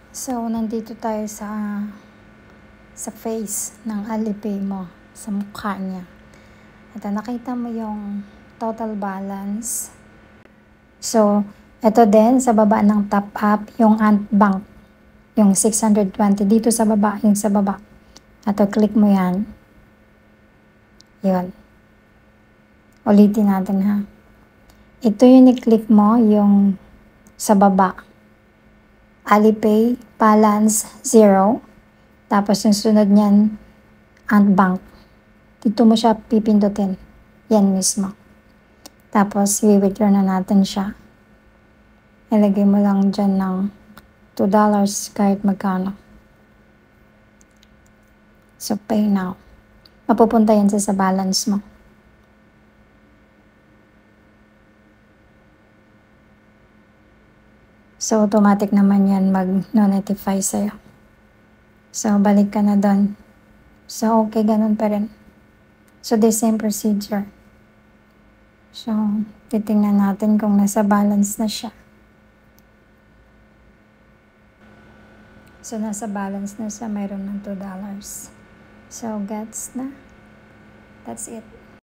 So, nandito tayo sa face ng Alipay mo, sa mukha niya. At nakita mo yung total balance. So, ito din sa baba ng top up, yung Ant Bank, yung 620. Dito sa baba, yung sa baba. At click mo yan. Yun. Ulitin natin ha. Ito yung i-click mo, yung sa baba. Alipay, balance, 0. Tapos yung sunod niyan, Ant Bank. Dito mo siya pipindutin. Yan mismo. Tapos, i-withdraw na natin siya. Ilagay mo lang dyan ng $2 kahit magkano. So, pay now. Mapupunta yan sa balance mo. So, automatic naman yan mag-notify sa'yo. So, balik ka na doon. So, okay, ganun pa rin. So, the same procedure. So, titingnan natin kung nasa balance na siya. So, nasa balance na siya, mayroon ng $2. So, gets na. That's it.